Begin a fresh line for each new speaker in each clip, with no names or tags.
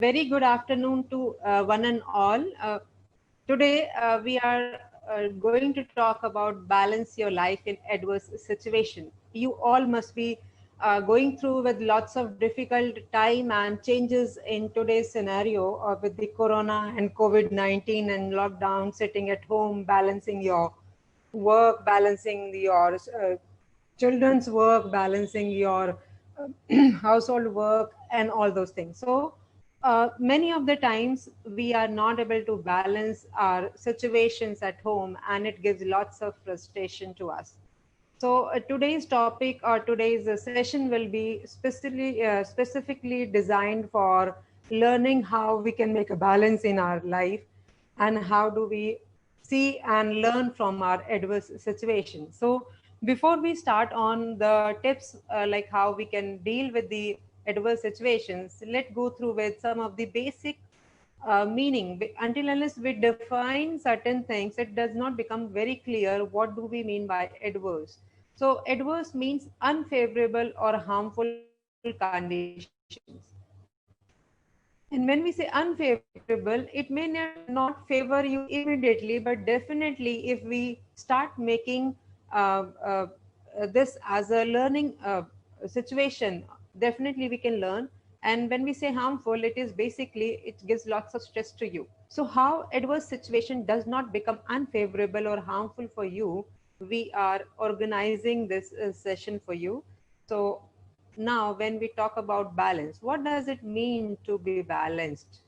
Very good afternoon to one and all. Today, we are going to talk about balance your life in adverse situation. You all must be going through with lots of difficult time and changes in today's scenario with the corona and COVID-19 and lockdown, sitting at home, balancing your work, balancing your children's work, balancing your household work, and all those things. So, many of the times we are not able to balance our situations at home, and it gives lots of frustration to us. So, today's topic or today's session will be specifically designed for learning how we can make a balance in our life and how do we see and learn from our adverse situation. So, before we start on the tips like how we can deal with the adverse situations, let's go through with some of the basic meaning. Until unless we define certain things, it does not become very clear what do we mean by adverse. So adverse means unfavorable or harmful conditions. And when we say unfavorable, it may not favor you immediately, but definitely if we start making uh, uh, this as a learning situation, definitely we can learn. And when we say harmful, it is basically it gives lots of stress to you. So how adverse situation does not become unfavorable or harmful for you, we are organizing this session for you. So now, when we talk about balance, what does it mean to be balanced?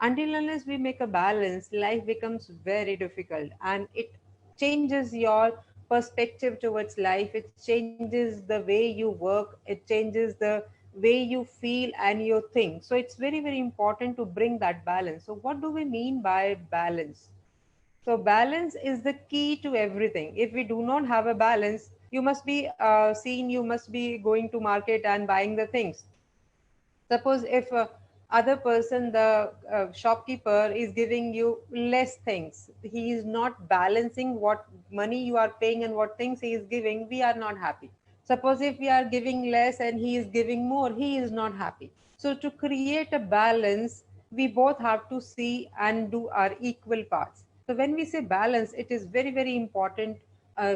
Until unless we make a balance, life becomes very difficult and it changes your perspective towards life. It changes the way you work, it changes the way you feel and you think. So, it's very, very important to bring that balance. So, what do we mean by balance? So balance is the key to everything. If we do not have a balance, you must be you must be going to market and buying the things. Suppose if other person, the shopkeeper is giving you less things, he is not balancing what money you are paying and what things he is giving, we are not happy. Suppose if we are giving less and he is giving more, he is not happy. So to create a balance, we both have to see and do our equal parts. So when we say balance, it is very, very important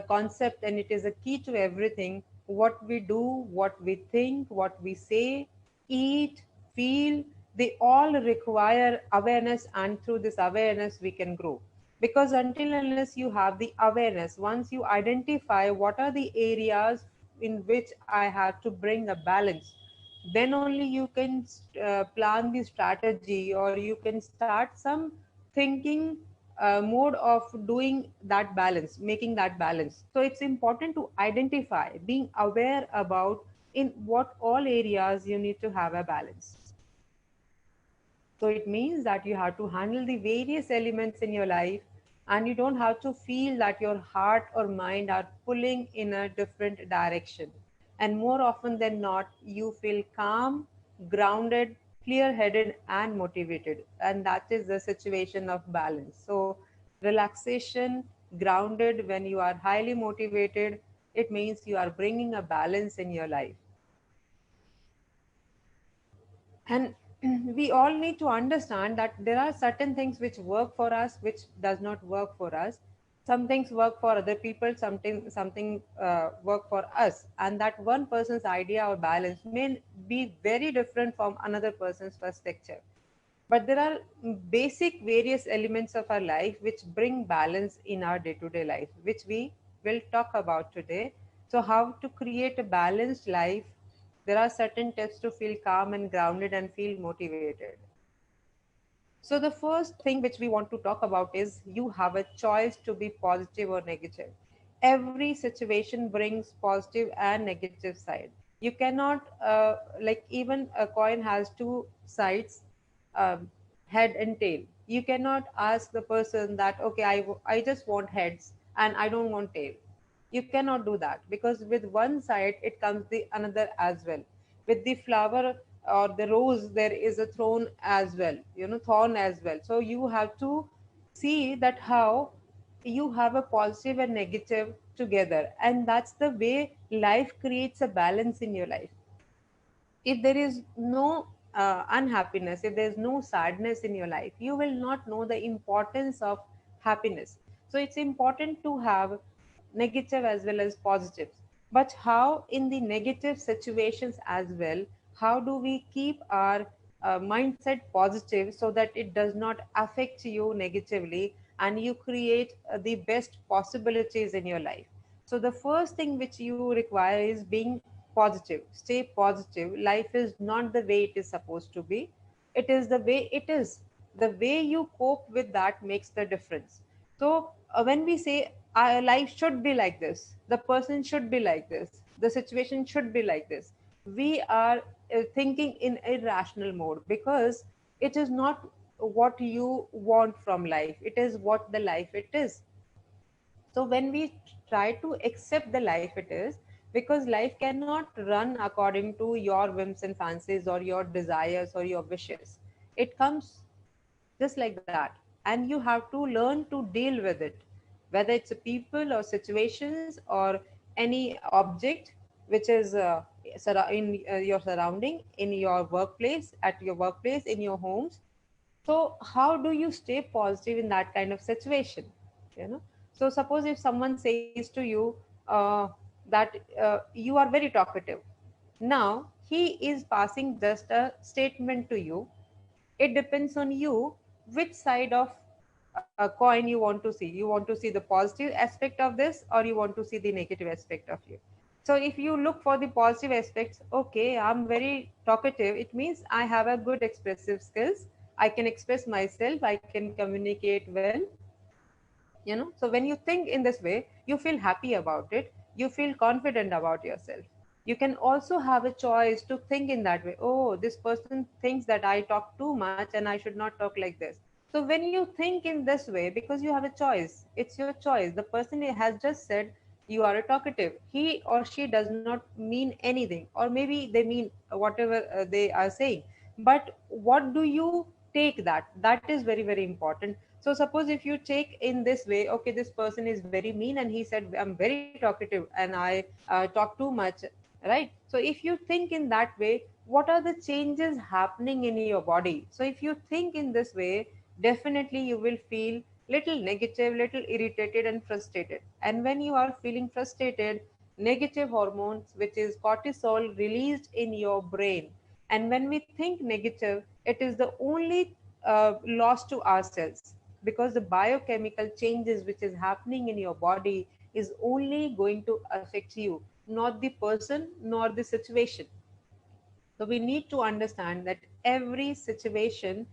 concept, and it is a key to everything. What we do, what we think, what we say, eat, feel, they all require awareness, and through this awareness, we can grow. Because until unless you have the awareness, once you identify what are the areas in which I have to bring a balance, then only you can plan the strategy, or you can start some thinking mode of doing that balance, making that balance. So it's important to identify, being aware about in what all areas you need to have a balance. So it means that you have to handle the various elements in your life, and you don't have to feel that your heart or mind are pulling in a different direction. And more often than not, you feel calm, grounded, clear headed, and motivated. And that is the situation of balance. So, relaxation, grounded, when you are highly motivated, it means you are bringing a balance in your life. And we all need to understand that there are certain things which work for us which does not work for us. Some things work for other people, something work for us, and that one person's idea or balance may be very different from another person's perspective. But there are basic various elements of our life which bring balance in our day-to-day life, which we will talk about today. So how to create a balanced life? There are certain tips to feel calm and grounded and feel motivated. So the first thing which we want to talk about is you have a choice to be positive or negative. Every situation brings positive and negative side. You cannot like even a coin has two sides, um, head and tail. You cannot ask the person that okay, I just want heads and I don't want tail. You cannot do that, because with one side it comes the another as well. With the flower or the rose, there is a thorn as well, thorn as well. So you have to see that how you have a positive and negative together, and that's the way life creates a balance in your life. If there is no unhappiness, if there's no sadness in your life, you will not know the importance of happiness. So it's important to have negative as well as positives. But how in the negative situations as well, how do we keep our mindset positive so that it does not affect you negatively and you create the best possibilities in your life? So the first thing which you require is being positive. Stay positive. Life is not the way it is supposed to be. It is the way it is. The way you cope with that makes the difference. So when we say life should be like this, the person should be like this, the situation should be like this, we are thinking in irrational mode, because it is not what you want from life. It is what the life it is. So when we try to accept the life it is, because life cannot run according to your whims and fancies or your desires or your wishes. It comes just like that, and you have to learn to deal with it, whether it's a people or situations or any object which is in your surrounding, in your workplace, at your workplace, in your homes. So how do you stay positive in that kind of situation? you know so suppose if someone says to you that you are very talkative. Now he is passing just a statement to you. It depends on you which side of a coin you want to see. You want to see the positive aspect of this, or you want to see the negative aspect of you. So if you look for the positive aspects, okay, I'm very talkative, it means I have a good expressive skills. I can express myself, I can communicate well. So when you think in this way, you feel happy about it, you feel confident about yourself. You can also have a choice to think in that way. Oh, this person thinks that I talk too much and I should not talk like this. So when you think in this way, because you have a choice, it's your choice. The person has just said you are a talkative, he or she does not mean anything, or maybe they mean whatever they are saying. But what do you take? That is very, very important. So suppose if you take in this way, okay, this person is very mean and he said I'm very talkative and I talk too much, right? So if you think in that way, what are the changes happening in your body? So if you think in this way, definitely you will feel little negative, little irritated and frustrated. And when you are feeling frustrated, negative hormones, which is cortisol, released in your brain. And when we think negative, it is the only loss to ourselves, because the biochemical changes which is happening in your body is only going to affect you, not the person nor the situation. So we need to understand that every situation,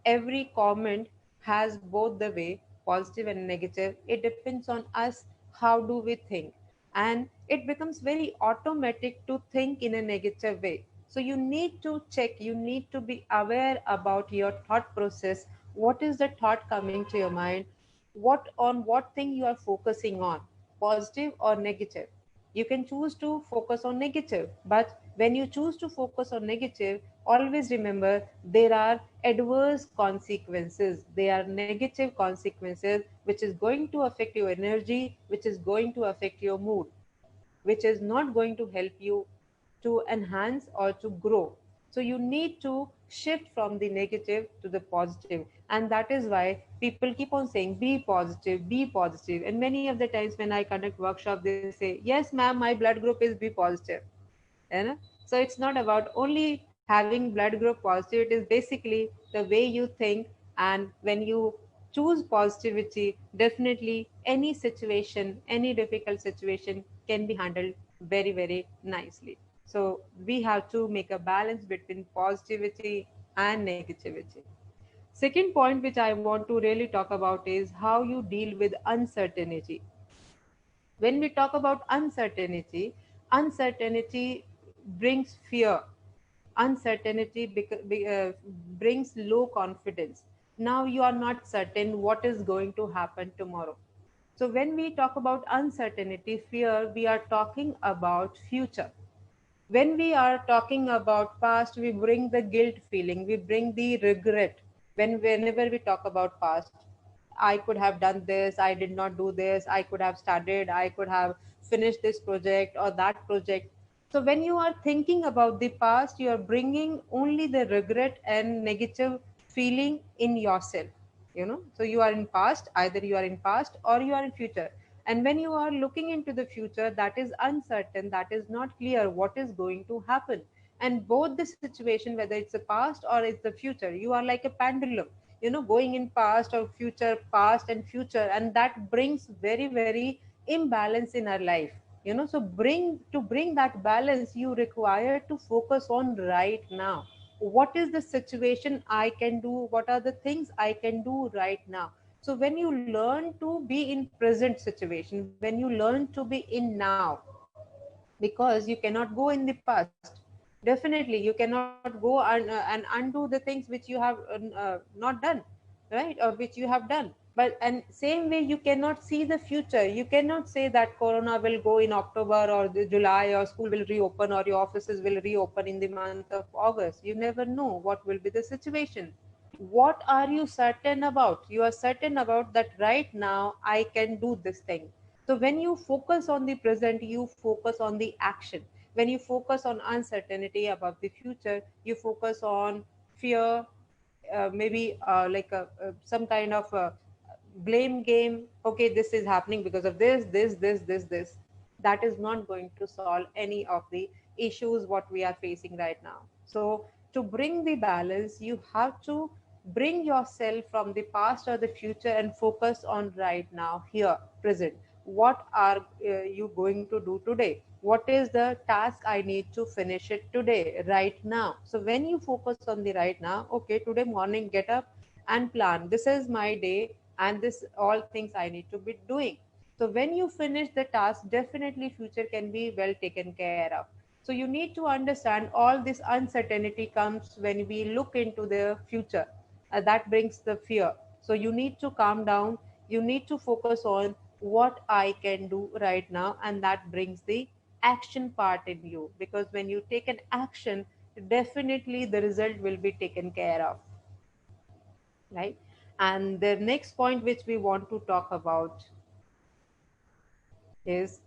every comment has both the way, positive and negative. It depends on us, how do we think. And it becomes very automatic to think in a negative way. So you need to check, you need to be aware about your thought process. What is the thought coming to your mind? What thing you are focusing on, positive or negative? You can choose to focus on negative, but when you choose to focus on negative, always remember there are adverse consequences. There are negative consequences which is going to affect your energy, which is going to affect your mood, which is not going to help you to enhance or to grow. So you need to shift from the negative to the positive. And that is why people keep on saying, be positive, be positive. And many of the times when I conduct workshop, they say, yes, ma'am, my blood group is B positive. You know? So it's not about only having blood group positive, it is basically the way you think. And when you choose positivity, definitely any situation, any difficult situation can be handled very, very nicely. So we have to make a balance between positivity and negativity. Second point which I want to really talk about is how you deal with uncertainty. When we talk about uncertainty, uncertainty brings fear. Uncertainty brings low confidence. Now you are not certain what is going to happen tomorrow. So when we talk about uncertainty, fear, we are talking about future. When we are talking about past, we bring the guilt feeling, we bring the regret. Whenever we talk about past, I could have done this, I did not do this, I could have started, I could have finished this project or that project. So when you are thinking about the past, you are bringing only the regret and negative feeling in yourself, you know. So you are in past, either you are in past or you are in future. And when you are looking into the future, that is uncertain, that is not clear what is going to happen. And both the situation, whether it's the past or it's the future, you are like a pendulum, you know, going in past or future, past and future, and that brings very, very imbalance in our life, you know. So bring that balance, you require to focus on right now. What is the situation I can do, what are the things I can do right now? So when you learn to be in present situation, when you learn to be in now, because you cannot go in the past, definitely you cannot go and undo the things which you have not done, right, or which you have done. But and same way, you cannot see the future. You cannot say that corona will go in October or the July, or school will reopen or your offices will reopen in the month of August. You never know what will be the situation. What are you certain about? You are certain about that right now I can do this thing. So when you focus on the present, you focus on the action. When you focus on uncertainty about the future, you focus on fear, maybe like some kind of blame game. Okay, this is happening because of this. That is not going to solve any of the issues what we are facing right now. So to bring the balance, you have to bring yourself from the past or the future and focus on right now, here, present. What are you going to do today? What is the task I need to finish it today, right now? So when you focus on the right now, okay, today morning get up and plan, this is my day and this all things I need to be doing. So when you finish the task, definitely future can be well taken care of. So you need to understand all this uncertainty comes when we look into the future. That brings the fear. So you need to calm down. You need to focus on what I can do right now, and that brings the action part in you. Because when you take an action, definitely the result will be taken care of, right? And the next point which we want to talk about is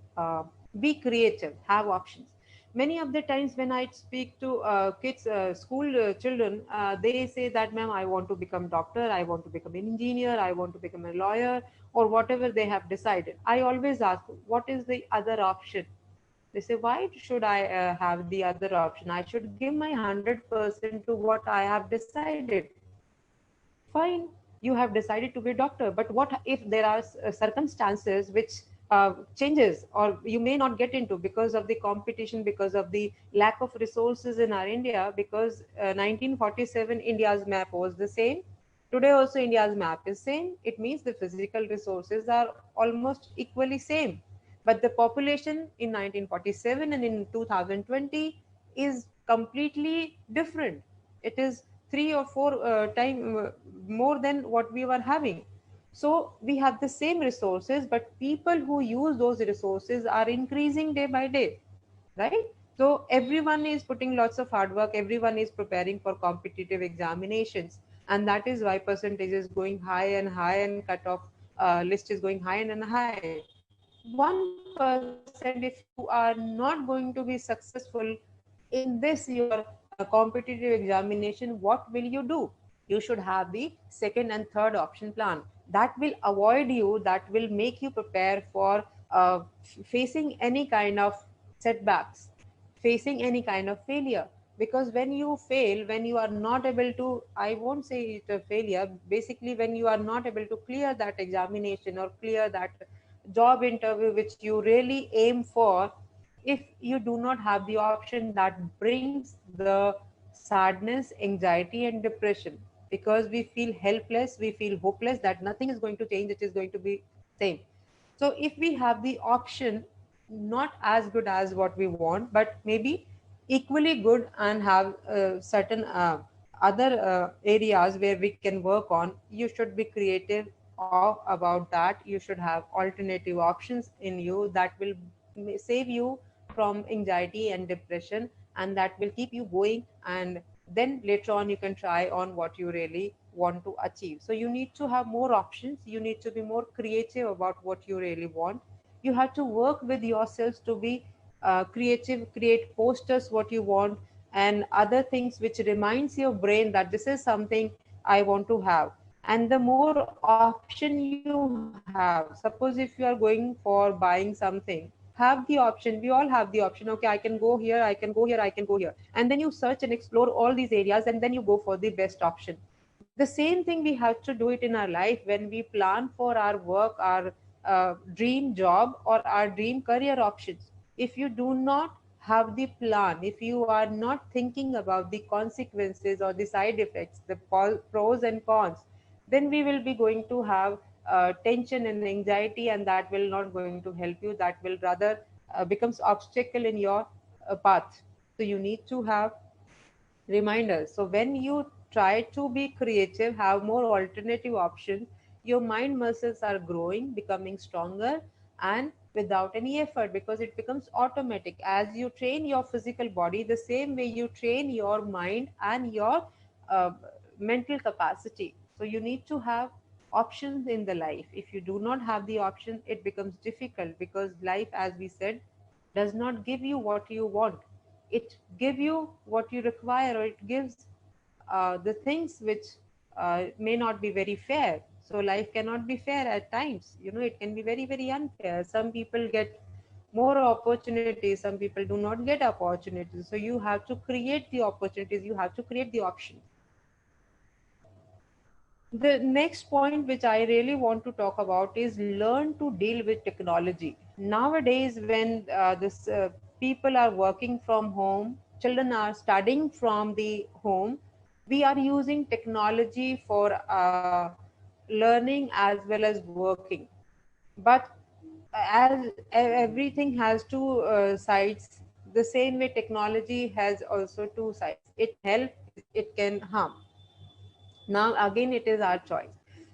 be creative, have options. Many of the times when I speak to kids, school children, they say that, ma'am, I want to become doctor, I want to become an engineer, I want to become a lawyer, or whatever they have decided. I always ask, what is the other option? They say, why should I have the other option? I should give my 100% to what I have decided. Fine, you have decided to be a doctor, but what if there are circumstances which changes, or you may not get into because of the competition, because of the lack of resources in our India, because 1947 India's map was the same. Today also India's map is same. It means the physical resources are almost equally same, but the population in 1947 and in 2020 is completely different. It is three or four time more than what we were having. So we have the same resources, but people who use those resources are increasing day by day, right? So everyone is putting lots of hard work, everyone is preparing for competitive examinations, and that is why percentage is going high and high, and cutoff list is going high and high. 1%, if you are not going to be successful in this your competitive examination, what will you do? You should have the second and third option plan. That will avoid you, that will make you prepare for facing any kind of setbacks, facing any kind of failure. Because when you fail, when you are not able to, I won't say it a failure, basically when you are not able to clear that examination or clear that job interview which you really aim for, if you do not have the option, that brings the sadness, anxiety and depression, because we feel helpless, we feel hopeless, that nothing is going to change, it is going to be same. So if we have the option, not as good as what we want, but maybe equally good, and have certain other areas where we can work on, you should be creative about that. You should have alternative options in you that will save you from anxiety and depression, and that will keep you going. And then later on you can try on what you really want to achieve. So you need to have more options, you need to be more creative about what you really want. You have to work with yourselves to be creative, create posters what you want, and other things which reminds your brain that this is something I want to have. And the more option you have, suppose if you are going for buying something, have the option. We all have the option. Okay, I can go here, I can go here, I can go here. And then you search and explore all these areas, and then you go for the best option. The same thing we have to do it in our life when we plan for our work, our dream job, or our dream career options. If you do not have the plan, if you are not thinking about the consequences or the side effects, the pros and cons, then we will be going to have tension and anxiety, and that will not going to help you. That will rather becomes obstacle in your path. So you need to have reminders. So when you try to be creative, have more alternative options, your mind muscles are growing, becoming stronger, and without any effort, because it becomes automatic. As you train your physical body, the same way you train your mind and your uh, mental capacity. So you need to have options in the life. If you do not have the option, it becomes difficult, because life, as we said, does not give you what you want. It give you what you require, or it gives the things which may not be very fair. So life cannot be fair at times. It can be very, very unfair. Some people get more opportunities, some people do not get opportunities. So you have to create the opportunities, you have to create the options. The next point which I really want to talk about is learn to deal with technology. Nowadays, when this people are working from home, children are studying from the home, we are using technology for learning as well as working. But as everything has two sides, the same way technology has also two sides. It can help, it can harm. Now again, it is our choice.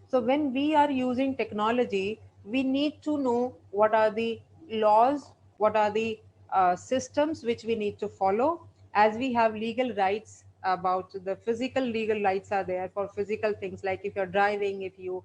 So when we are using technology, we need to know what are the laws, what are the systems which we need to follow. As we have legal rights, about the physical legal rights are there for physical things, like if you're driving, if you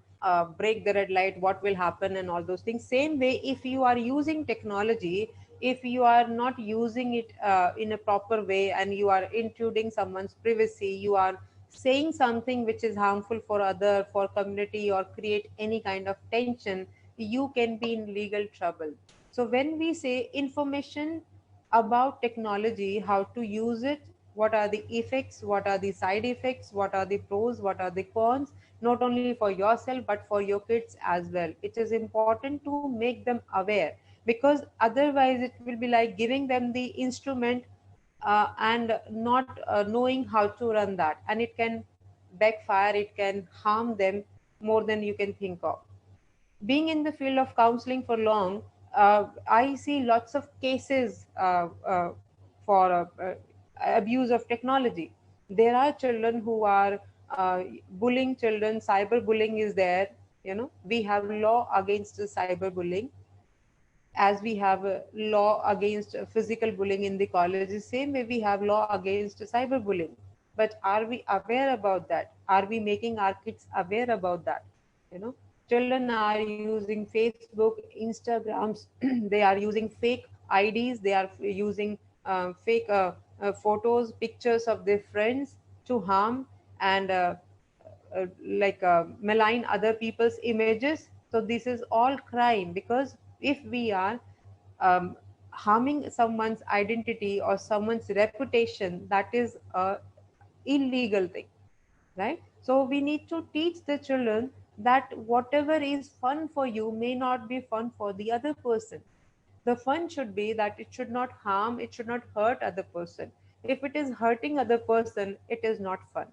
break the red light, what will happen, and all those things. Same way, if you are using technology, if you are not using it in a proper way, and you are intruding someone's privacy, you are saying something which is harmful for other, for community, or create any kind of tension, you can be in legal trouble. So when we say information about technology, how to use it, what are the effects, what are the side effects, what are the pros, what are the cons, not only for yourself but for your kids as well, it is important to make them aware. Because otherwise it will be like giving them the instrument and not knowing how to run that, and it can backfire, it can harm them more than you can think of. Being in the field of counseling for long, I see lots of cases for abuse of technology. There are children who are bullying children, cyberbullying is there. We have law against cyberbullying, as we have a law against physical bullying in the colleges, same way we have law against cyberbullying. But are we aware about that? Are we making our kids aware about that? you know Children are using Facebook, Instagrams, they are using fake IDs, they are using fake photos, pictures of their friends to harm and like malign other people's images. So this is all crime, because if we are um, harming someone's identity or someone's reputation, that is a illegal thing, right? So we need to teach the children that whatever is fun for you may not be fun for the other person. The fun should be that it should not harm, it should not hurt other person. If it is hurting other person, it is not fun.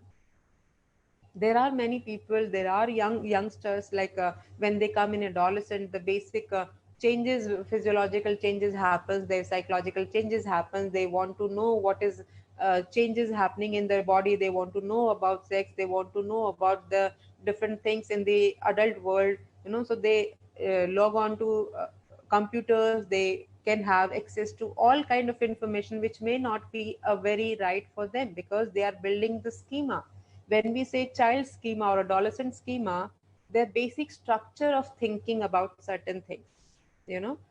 There are many people, there are youngsters, like when they come in adolescent, the basic changes, physiological changes happens, their psychological changes happens, they want to know what is changes happening in their body, they want to know about sex, they want to know about the different things in the adult world. So they log on to computers, they can have access to all kind of information which may not be a very right for them, because they are building the schema. When we say child schema or adolescent schema, their basic structure of thinking about certain things.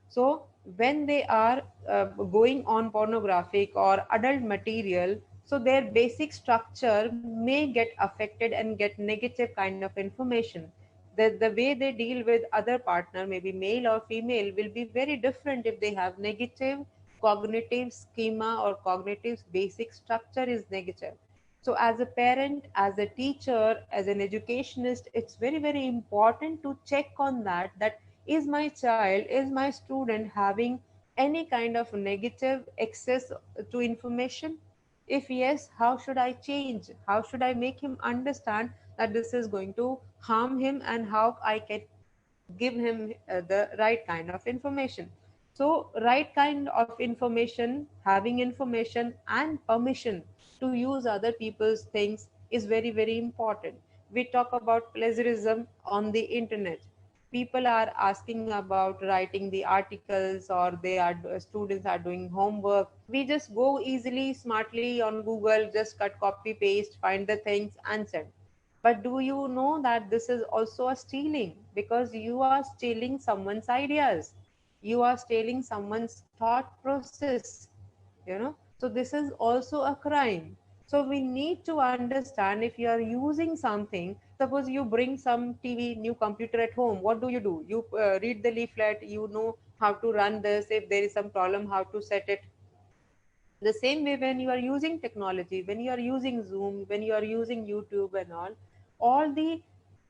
So when they are going on pornographic or adult material, so their basic structure may get affected and get negative kind of information. The way they deal with other partner, maybe male or female, will be very different if they have negative cognitive schema or cognitive basic structure is negative. So as a parent, as a teacher, as an educationist, it's very very important to check on that, that is my child, is my student having any kind of negative access to information? If yes, how should I change? How should I make him understand that this is going to harm him, and how I can give him the right kind of information? So right kind of information, having information and permission to use other people's things is very very important. We talk about plagiarism on the internet. People are asking about writing the articles, or they are students are doing homework. We just go easily smartly on Google, just cut copy paste, find the things and send. But do you know that this is also a stealing, because you are stealing someone's ideas, you are stealing someone's thought process, so this is also a crime. So we need to understand, if you are using something, suppose you bring some TV, new computer at home, what do? You read the leaflet, you know how to run this, if there is some problem, how to set it. The same way, when you are using technology, when you are using Zoom, when you are using YouTube and all the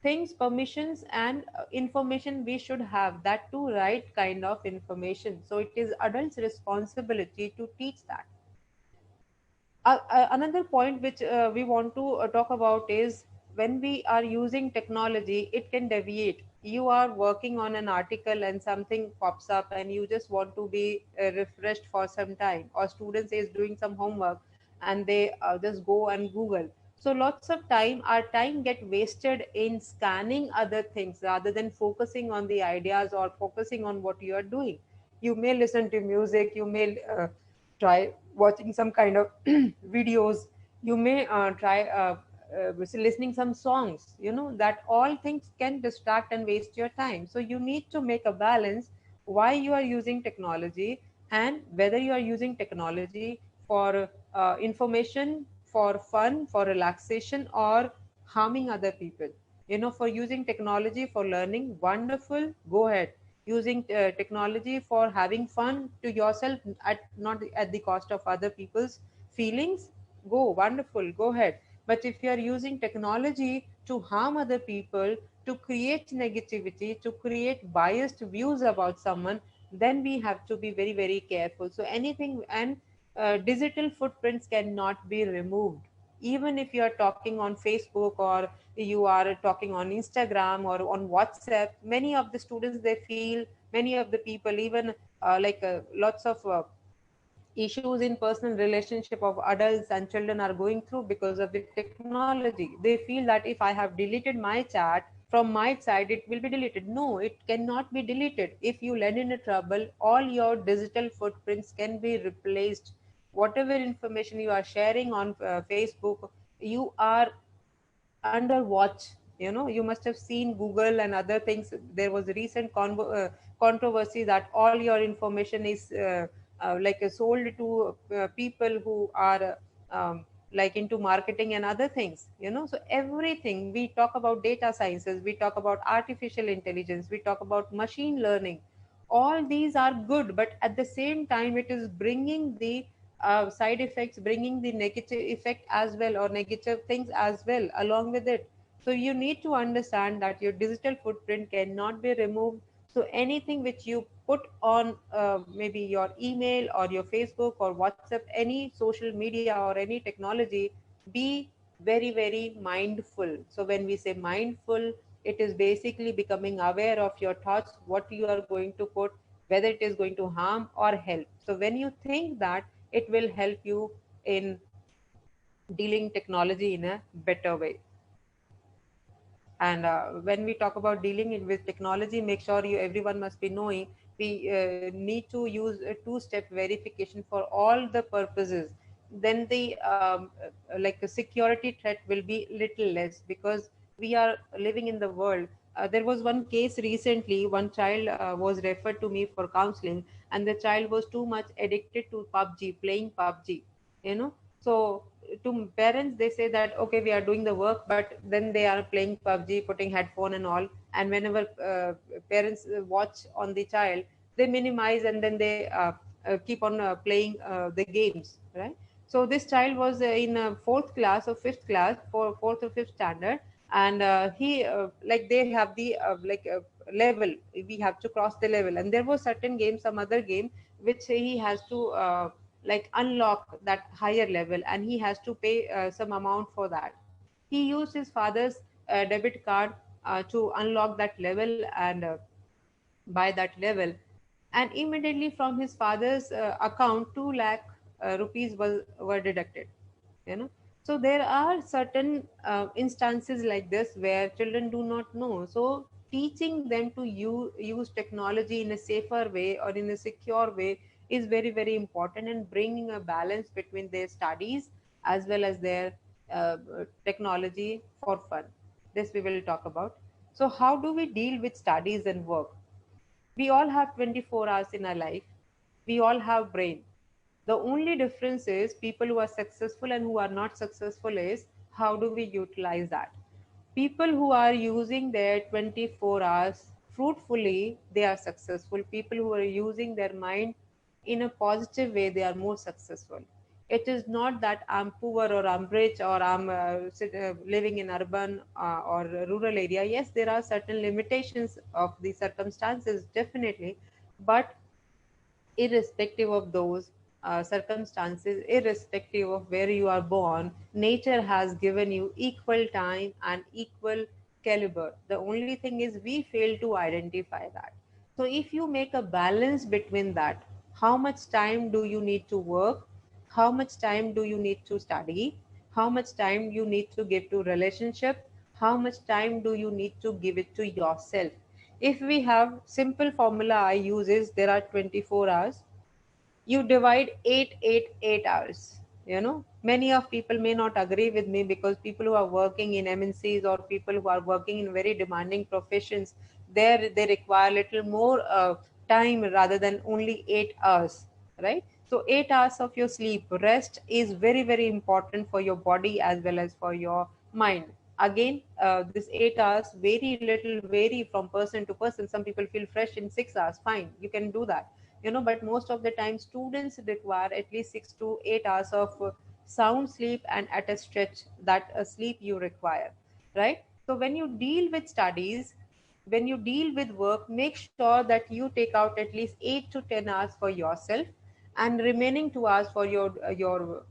things, permissions and information, we should have that to right kind of information. So it is adults responsibility to teach that. Another point which we want to talk about is, when we are using technology, it can deviate. You are working on an article and something pops up and you just want to be refreshed for some time, or students is doing some homework and they just go and Google. So lots of time, our time get wasted in scanning other things rather than focusing on the ideas or focusing on what you are doing. You may listen to music, you may try watching some kind of videos, you may try listening some songs, that all things can distract and waste your time. So you need to make a balance, why you are using technology, and whether you are using technology for information, for fun, for relaxation, or harming other people. For using technology for learning, wonderful, go ahead. Using technology for having fun to yourself, at not at the cost of other people's feelings, go, wonderful, go ahead. But if you are using technology to harm other people, to create negativity, to create biased views about someone, then we have to be very very careful. So anything, and digital footprints cannot be removed. Even if you are talking on Facebook, or you are talking on Instagram or on WhatsApp, many of the students, they feel, many of the people, even lots of issues in personal relationship of adults and children are going through because of the technology. They feel that if I have deleted my chat from my side, it will be deleted. No, it cannot be deleted. If you land in a trouble, all your digital footprints can be replaced. Whatever information you are sharing on Facebook, you are under watch. You must have seen Google and other things. There was a recent controversy that all your information is sold to people who are like into marketing and other things. So everything, we talk about data sciences, we talk about artificial intelligence, we talk about machine learning. All these are good, but at the same time it is bringing the side effects, bringing the negative effect as well, or negative things as well along with it. So you need to understand that your digital footprint cannot be removed. So anything which you put on maybe your email or your Facebook or WhatsApp, any social media or any technology, be very very mindful. So when we say mindful, it is basically becoming aware of your thoughts, what you are going to put, whether it is going to harm or help. So when you think that, it will help you in dealing technology in a better way. And when we talk about dealing with technology, make sure you, everyone must be knowing, we need to use a two-step verification for all the purposes. Then the like a security threat will be little less, because we are living in the world. There was one case recently, one child was referred to me for counseling, and the child was too much addicted to PUBG, playing PUBG, you know. So to parents, they say that okay, we are doing the work, but then they are playing PUBG, putting headphone and all. And whenever parents watch on the child, they minimize, and then they keep on playing the games, right? So this child was in fourth class or fifth class, for fourth or fifth standard, and he like they have the level. We have to cross the level, and there was certain game, some other game, which he has to like unlock that higher level, and he has to pay some amount for that. He used his father's debit card to unlock that level and buy that level, and immediately from his father's account 2 lakh rupees were deducted, you know. So there are certain instances like this where children do not know. So teaching them to use technology in a safer way or in a secure way is very very important, and bringing a balance between their studies as well as their technology for fun. This we will talk about. So how do we deal with studies and work? We all have 24 hours in our life. We all have brain. The only difference is people who are successful and who are not successful is how do we utilize that. People who are using their 24 hours fruitfully, they are successful. People who are using their mind in a positive way, they are more successful. It is not that I'm poor or I'm rich or I'm living in urban or rural area. Yes, there are certain limitations of the circumstances, definitely, but irrespective of those circumstances, irrespective of where you are born, nature has given you equal time and equal caliber. The only thing is we fail to identify that. So if you make a balance between that, how much time do you need to work? How much time do you need to study? How much time you need to give to relationship? How much time do you need to give it to yourself? If we have simple formula I use is there are 24 hours, you divide 8 8 8 hours. You know, many of people may not agree with me because people who are working in MNCs or people who are working in very demanding professions, there they require little more time rather than only 8 hours, right? So 8 hours of your sleep rest is very very important for your body as well as for your mind. Again, this 8 hours very little vary from person to person. Some people feel fresh in 6 hours, fine, you can do that, you know. But most of the time students require at least 6 to 8 hours of sound sleep, and at a stretch that sleep you require, right? So when you deal with studies, when you deal with work, make sure that you take out at least 8 to 10 hours for yourself, and remaining 2 hours for your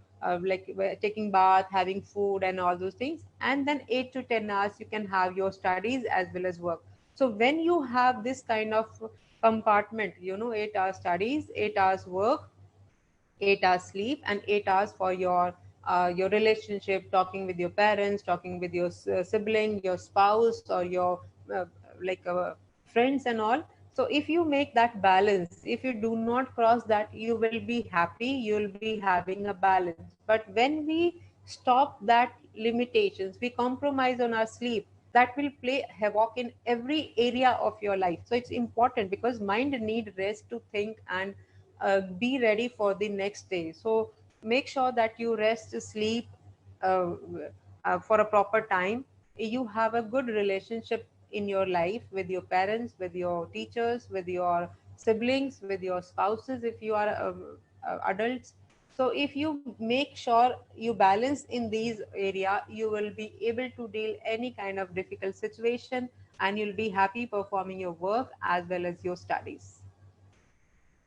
taking bath, having food and all those things, and then 8 to 10 hours you can have your studies as well as work. So when you have this kind of compartment, you know, 8 hours studies, 8 hours work, 8 hours sleep, and 8 hours for your relationship, talking with your parents, talking with your sibling, your spouse, or your uh, friends and all. So if you make that balance, if you do not cross that, you will be happy, you will be having a balance. But when we stop that limitations, we compromise on our sleep, that will play havoc in every area of your life. So it's important because mind need rest to think and be ready for the next day. So make sure that you rest, sleep uh, for a proper time. You have a good relationship in your life with your parents, with your teachers, with your siblings, with your spouses if you are adults. So if you make sure you balance in these area, you will be able to deal any kind of difficult situation, and you'll be happy performing your work as well as your studies.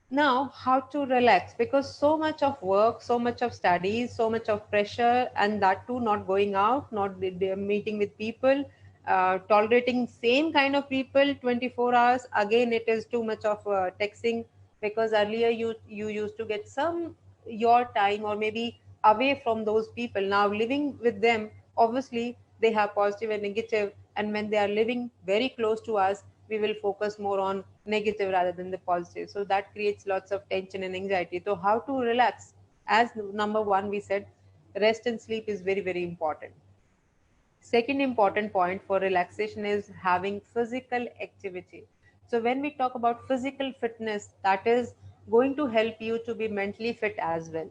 Now, how to relax, because so much of work, so much of studies, so much of pressure, and that too not going out, not meeting with people, tolerating same kind of people 24 hours. Again, it is too much of texting, because earlier you used to get some your time or maybe away from those people. Now living with them, obviously they have positive and negative, and when they are living very close to us, we will focus more on negative rather than the positive. So that creates lots of tension and anxiety. So how to relax? As number one, we said rest and sleep is very very important. Second important point for relaxation is having physical activity. So when we talk about physical fitness, that is going to help you to be mentally fit as well.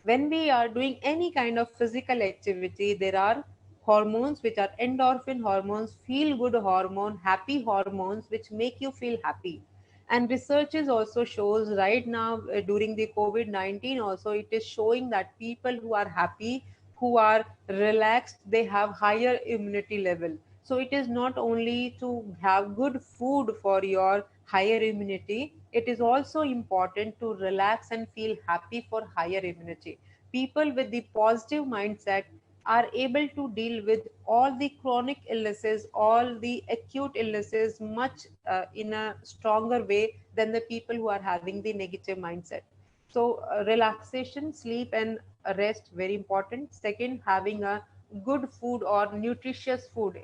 When we are doing any kind of physical activity, there are hormones which are endorphin hormones, feel good hormone, happy hormones, which make you feel happy. And researches also shows right now, during the COVID-19 also, it is showing that people who are happy, who are relaxed, they have higher immunity level. So it is not only to have good food for your higher immunity, it is also important to relax and feel happy for higher immunity. People with the positive mindset are able to deal with all the chronic illnesses, all the acute illnesses much in a stronger way than the people who are having the negative mindset. So, relaxation, sleep, and rest very important. Second, having a good food or nutritious food.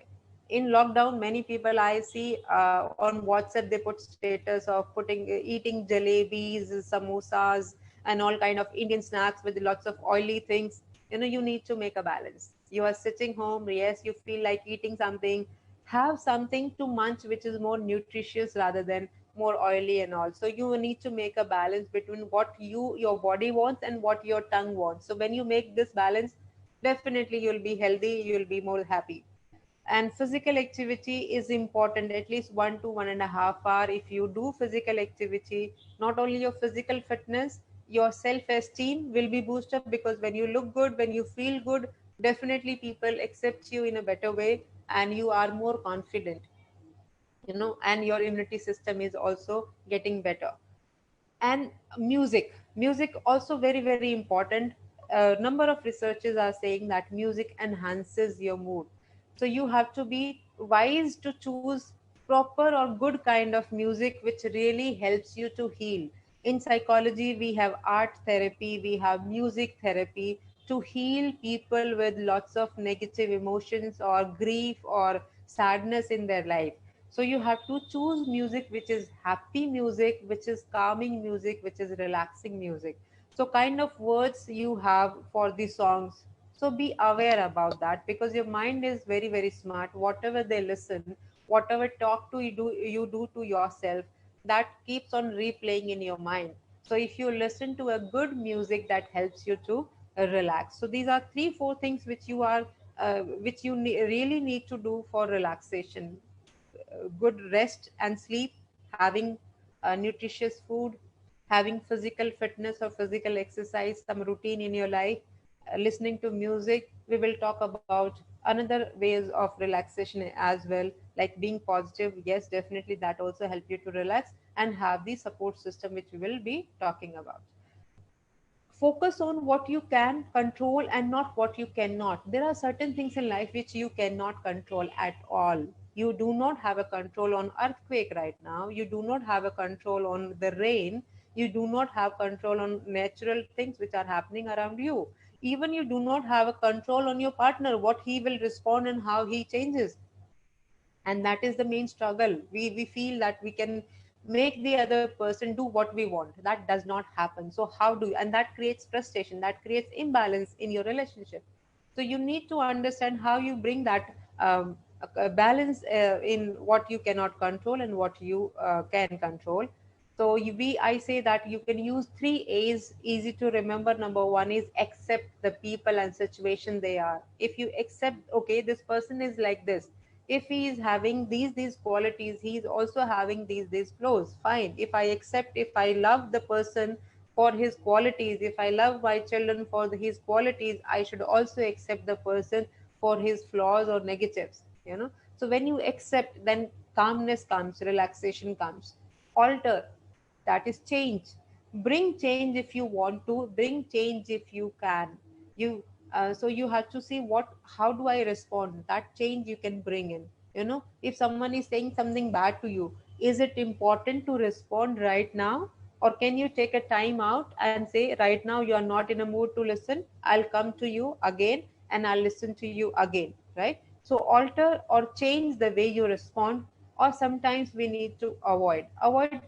In lockdown, many people I see on WhatsApp, they put status of putting eating jalebis, samosas, and all kind of Indian snacks with lots of oily things. You need to make a balance. You are sitting home, yes, you feel like eating something, have something to munch which is more nutritious rather than more oily and all. So you need to make a balance between what your body wants and what your tongue wants. So when you make this balance, definitely you'll be healthy, you'll be more happy. And physical activity is important, at least 1 to 1.5 hour. If you do physical activity, not only your physical fitness, your self-esteem will be boosted, because when you look good, when you feel good, definitely people accept you in a better way, and you are more confident, and your immunity system is also getting better. And music also very very important. A number of researchers are saying that music enhances your mood. So you have to be wise to choose proper or good kind of music which really helps you to heal. In psychology, we have art therapy, we have music therapy to heal people with lots of negative emotions or grief or sadness in their life. So you have to choose music which is happy music, which is calming music, which is relaxing music. So kind of words you have for the songs. So be aware about that, because your mind is very very smart. Whatever they listen, whatever talk you do to yourself, that keeps on replaying in your mind. So if you listen to a good music, that helps you to relax. So these are 3 4 things which you really need to do for relaxation. Good rest and sleep, having nutritious food, having physical fitness or physical exercise, some routine in your life, listening to music. We will talk about another ways of relaxation as well, like being positive. Yes, definitely that also help you to relax, and have the support system which we will be talking about. Focus on what you can control and not what you cannot. There are certain things in life which you cannot control at all. You do not have a control on earthquake right now, you do not have a control on the rain, you do not have control on natural things which are happening around you. Even you do not have a control on your partner, what he will respond and how he changes. And that is the main struggle. We feel that we can make the other person do what we want. That does not happen. So how do you, and that creates frustration, that creates imbalance in your relationship. So you need to understand how you bring that a balance in what you cannot control and what you can control. So I say that you can use 3 A's, easy to remember. Number one is accept the people and situation they are. If you accept, okay, this person is like this, if he is having these qualities, he is also having these flaws, fine. If I accept, if I love the person for his qualities, if I love my children for his qualities, I should also accept the person for his flaws or negatives. So when you accept, then calmness comes, relaxation comes. Alter, that is change. Bring change if you want to, bring change if you can. You uh, so you have to see what, how do I respond, that change you can bring in. If someone is saying something bad to you, is it important to respond right now, or can you take a time out and say, right now you are not in a mood to listen, I'll come to you again and I'll listen to you again, right? So alter or change the way you respond. Or sometimes we need to avoid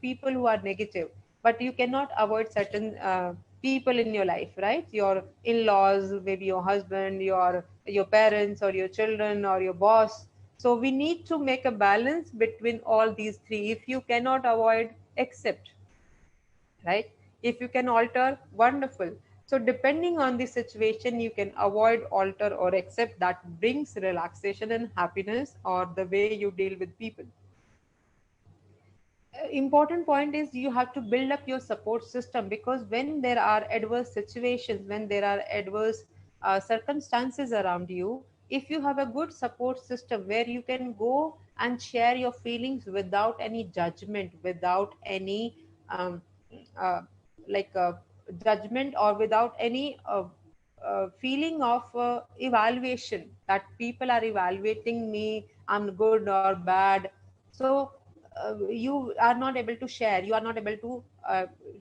people who are negative. But you cannot avoid certain people in your life, right? Your in-laws, maybe your husband, your parents, or your children, or your boss. So we need to make a balance between all these three. If you cannot avoid, accept, right? If you can alter, wonderful. So depending on the situation, you can avoid, alter, or accept. That brings relaxation and happiness, or the way you deal with people. Important point is you have to build up your support system, because when there are adverse situations, when there are adverse circumstances around you, if you have a good support system where you can go and share your feelings without any judgment, without any um, uh, like judgment, or without any feeling of evaluation, that people are evaluating me, I'm good or bad. So you are not able to share, you are not able to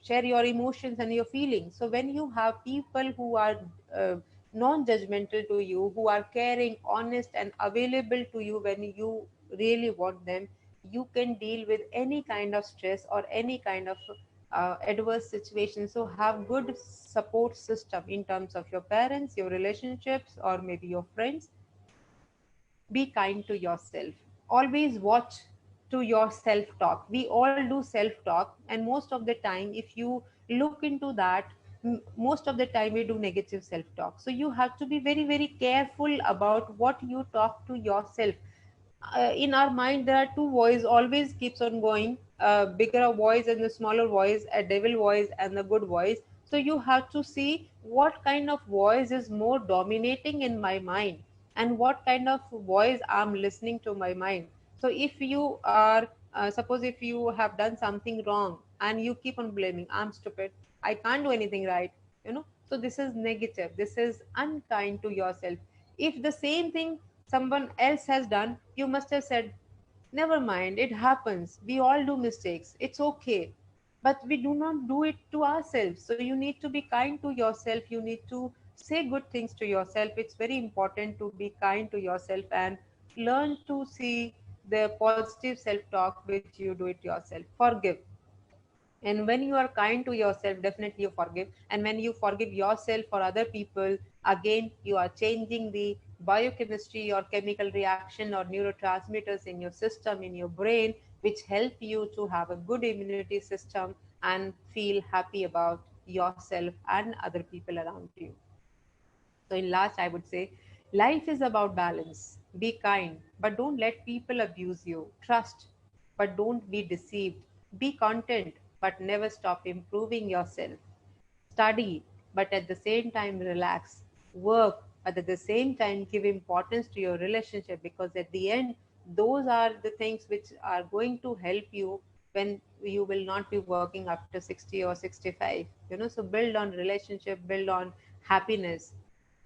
share your emotions and your feelings. So when you have people who are uh, non-judgmental to you, who are caring, honest, and available to you when you really want them, you can deal with any kind of stress or any kind of adverse situation. So have good support system in terms of your parents, your relationships, or maybe your friends. Be kind to yourself. Always watch to your self talk. We all do self talk, and most of the time, if you look into that, most of the time we do negative self talk. So you have to be very, very careful about what you talk to yourself. In our mind there are two voices always keeps on going, a bigger voice and the smaller voice, a devil voice and the good voice. So you have to see what kind of voice is more dominating in my mind, and what kind of voice I'm listening to my mind. So if you are suppose if you have done something wrong and you keep on blaming, I'm stupid, I can't do anything right, so this is negative, this is unkind to yourself. If the same thing someone else has done, you must have said, never mind, it happens. We all do mistakes. It's okay. But we do not do it to ourselves. So you need to be kind to yourself. You need to say good things to yourself. It's very important to be kind to yourself and learn to see the positive self talk which you do it yourself. Forgive. And when you are kind to yourself, definitely you forgive. And when you forgive yourself for other people, again you are changing the biochemistry or chemical reaction or neurotransmitters in your system, in your brain, which help you to have a good immunity system and feel happy about yourself and other people around you. So, in last, I would say life is about balance. Be kind, but don't let people abuse you. Trust, but don't be deceived. Be content, but never stop improving yourself. Study, but at the same time, relax. Work, but at the same time, give importance to your relationship, because at the end, those are the things which are going to help you when you will not be working after 60 or 65. So build on relationship, build on happiness,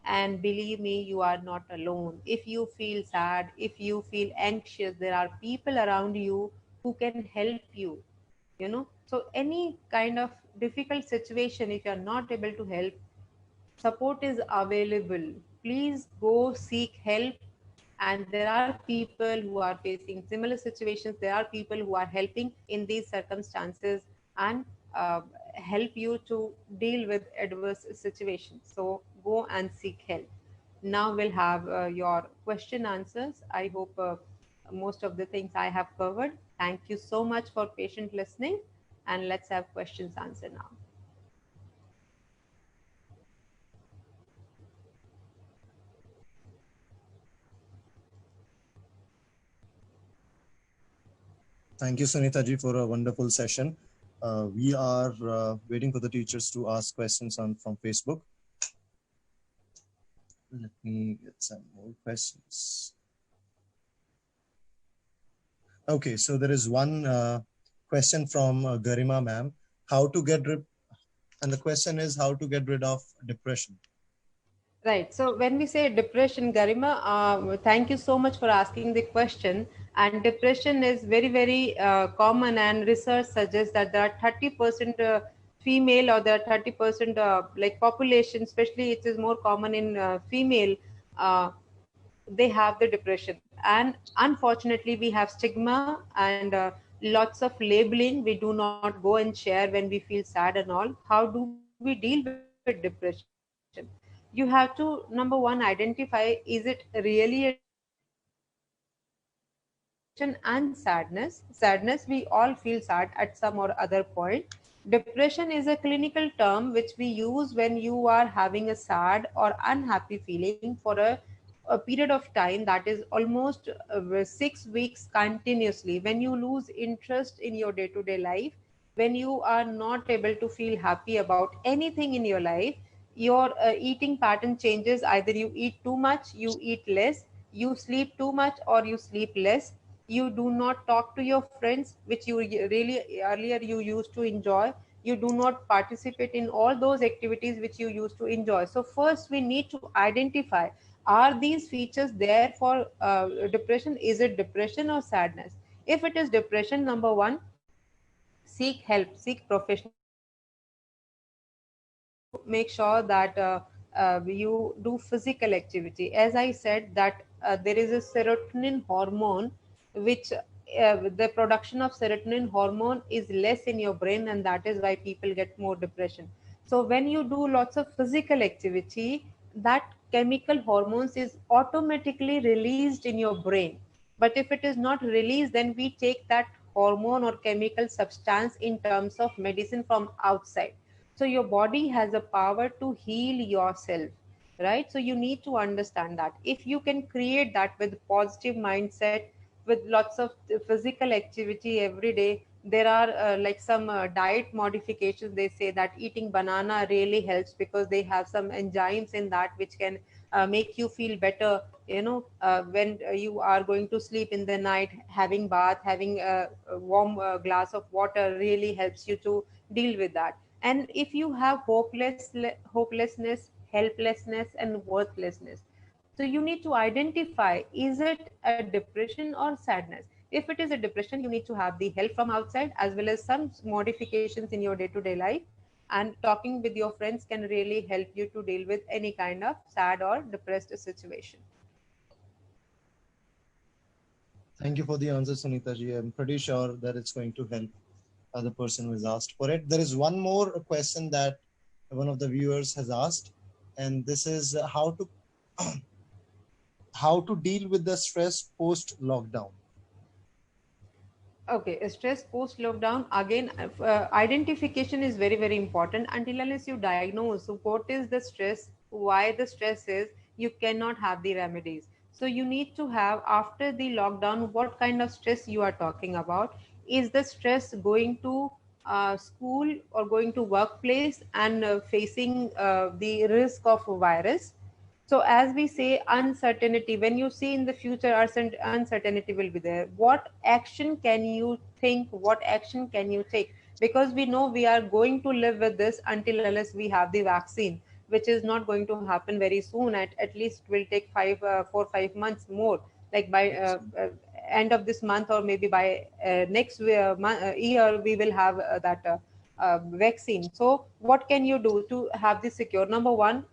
and believe me, you are not alone. If you feel sad, if you feel anxious, there are people around you who can help you. So any kind of difficult situation, if you are not able to help, support is available. Please go seek help. And there are people who are facing similar situations, there are people who are helping in these circumstances, and uh, help you to deal with adverse situations. So go and seek help. Now we'll have your question answers. I hope most of the things I have covered. Thank you so much for patient listening, and let's have questions answered now.
Thank you, Sunita ji, for a wonderful session. We are waiting for the teachers to ask questions on from Facebook. Let me get some more questions. Okay, so there is one question from Garima ma'am. How to get rid, and the question is how to get rid of depression.
Right. So when we say depression, Garima, thank you so much for asking the question. And depression is very, very common, and research suggests that there are 30% female, or there are 30% like population, especially it is more common in female. They have the depression, and unfortunately, we have stigma and lots of labeling. We do not go and share when we feel sad and all. How do we deal with depression? You have to, number one, identify, is it really a depression? Because depression and sadness, we all feel sad at some or other point. Depression is a clinical term which we use when you are having a sad or unhappy feeling for a period of time that is almost 6 weeks continuously. When you lose interest in your day to day life, when you are not able to feel happy about anything in your life, your eating pattern changes. Either you eat too much, you eat less, you sleep too much, or you sleep less. You do not talk to your friends, which you really earlier you used to enjoy. You do not participate in all those activities which you used to enjoy. So first we need to identify, are these features there for depression? Is it depression or sadness? If it is depression, number one, seek help, seek professional help. Number two, you need to make sure that you do physical activity. As I said that there is a serotonin hormone which the production of serotonin hormone is less in your brain, and that is why people get more depression. So when you do lots of physical activity, that chemical hormones is automatically released in your brain. But if it is not released, then we take that hormone or chemical substance in terms of medicine from outside. So your body has a power to heal yourself, right? So you need to understand that if you can create that with positive mindset, with lots of physical activity every day. There are like some diet modifications. They say that eating banana really helps because they have some enzymes in that which can make you feel better. When you are going to sleep in the night, having bath, having a warm glass of water really helps you to deal with that. And if you have hopelessness, helplessness, and worthlessness, so you need to identify, is it a depression or sadness? If it is a depression, you need to have the help from outside as well as some modifications in your day to day life. And talking with your friends can really help you to deal with any kind of sad or depressed situation.
Thank you for the answer, Sunita ji. I'm pretty sure that it's going to help the person who has asked for it. There is one more question that one of the viewers has asked, and this is how to deal with the stress post lockdown.
Okay, stress post lockdown again. Identification is very very important. Until unless you diagnose what is the stress, why the stress is, you cannot have the remedies. So you need to have, after the lockdown, what kind of stress you are talking about. Is the stress going to school or going to workplace and facing the risk of a virus? So as we say, uncertainty, when you see in the future, uncertainty will be there. What action can you think? What action can you take? Because we know we are going to live with this until unless we have the vaccine, which is not going to happen very soon. At least it will take 4 5 months more. Like by end of this month, or maybe by next year, we will have that vaccine. So what can you do to have this secure? Number one,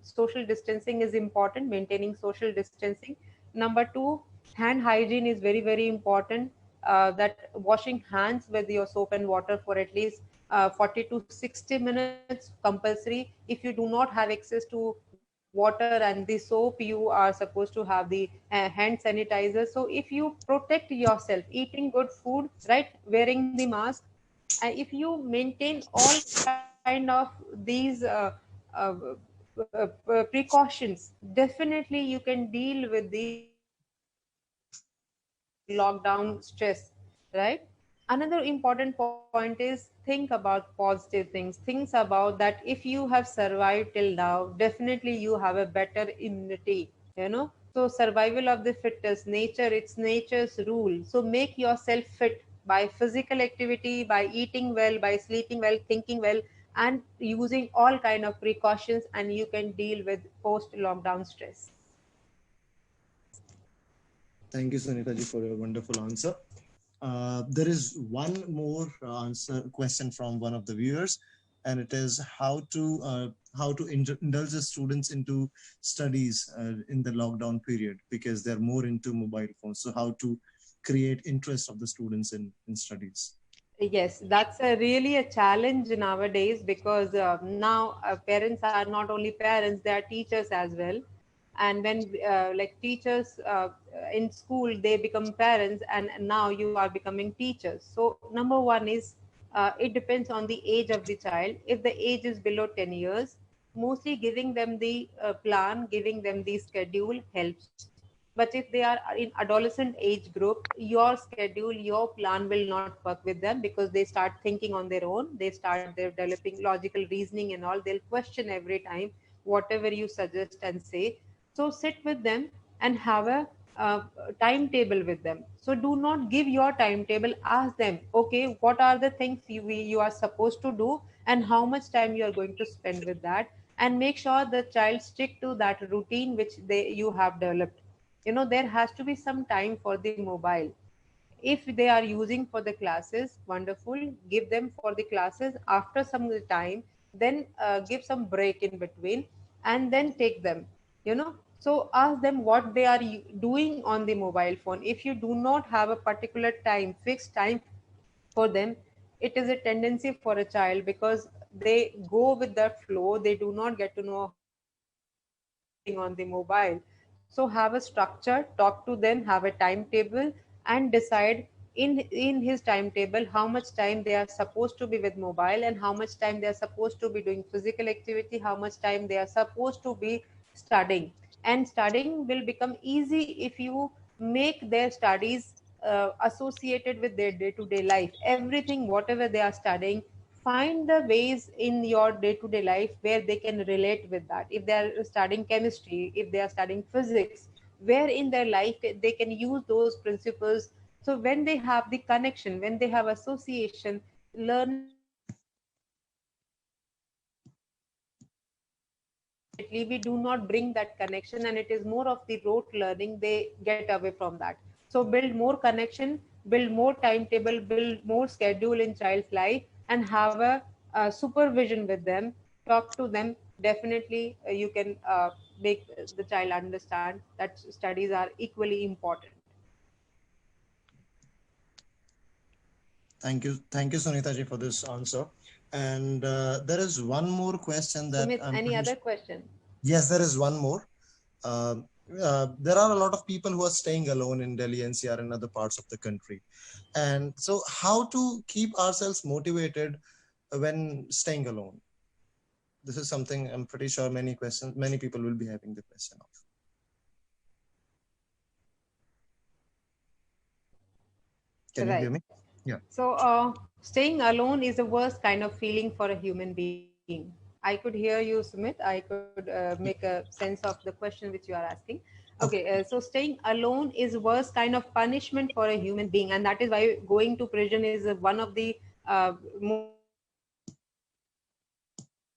social distancing is important, maintaining social distancing. Number two, hand hygiene is very very important. That washing hands with your soap and water for at least 40 to 60 minutes compulsory. If you do not have access to water and the soap, you are supposed to have the hand sanitizer. So if you protect yourself, eating good food, right, wearing the mask, if you maintain all kind of these uh, precautions, definitely you can deal with the lockdown stress, right? Another important point is think about positive things. Things about that if you have survived till now, definitely you have a better immunity. So survival of the fittest, nature, it's nature's rule. So make yourself fit by physical activity, by eating well, by sleeping well, thinking well, and using all kind of precautions, and you can deal with post lockdown stress.
Thank you, Sunita ji, for your wonderful answer. There is one more answer question from one of the viewers, and it is how to indulge the students into studies in the lockdown period, because they're more into mobile phones. So how to create interest of the students in studies.
Yes, that's really a challenge nowadays, because now parents are not only parents, they are teachers as well. And when like teachers in school, they become parents, and now you are becoming teachers. So number one is It depends on the age of the child. If the age is below 10 years, mostly giving them the plan, giving them the schedule helps. But if they are in adolescent age group, your schedule, your plan will not work with them, because they start thinking on their own. They start their developing logical reasoning and all. They'll question every time whatever you suggest and say. So sit with them and have a timetable with them. So do not give your timetable. Ask them, okay, what are the things you are supposed to do, and how much time you are going to spend with that, and make sure the child stick to that routine which you have developed. There has to be some time for the mobile. If they are using for the classes, wonderful, give them for the classes. After some time, then give some break in between, and then take them. So ask them what they are doing on the mobile phone. If you do not have a particular time, fixed time for them, it is a tendency for a child, because they go with the flow. They do not get to know on the mobile. So have a structure, talk to them, have a timetable, and decide in his timetable how much time they are supposed to be with mobile, and how much time they are supposed to be doing physical activity, how much time they are supposed to be studying. And studying will become easy if you make their studies associated with their day-to-day life. Everything, whatever they are studying, find the ways in your day-to-day life where they can relate with that. If they are studying chemistry, if they are studying physics, where in their life they can use those principles. So when they have the connection, when they have association, learning immediately, we do not bring that connection, and it is more of the rote learning. They get away from that. So build more connection, build more timetable, build more schedule in child's life, and have a supervision with them. Talk to them. Definitely you can make the child understand that studies are equally important.
Thank you, Sunita ji, for this answer. And there is one more question that
Sumit, any other question?
Yes, there is one more. Uh, there are a lot of people who are staying alone in Delhi NCR and other parts of the country. And so, how to keep ourselves motivated when staying alone? This is something I'm pretty sure many people will be having the question of. Can you hear
Right.
me? Yeah.
So, staying alone is the worst kind of feeling for a human being. I could hear you, Sumit. I could make a sense of the question which you are asking. Okay,
Okay.
so staying alone is worst kind of punishment for a human being, and that is why going to prison is one of the most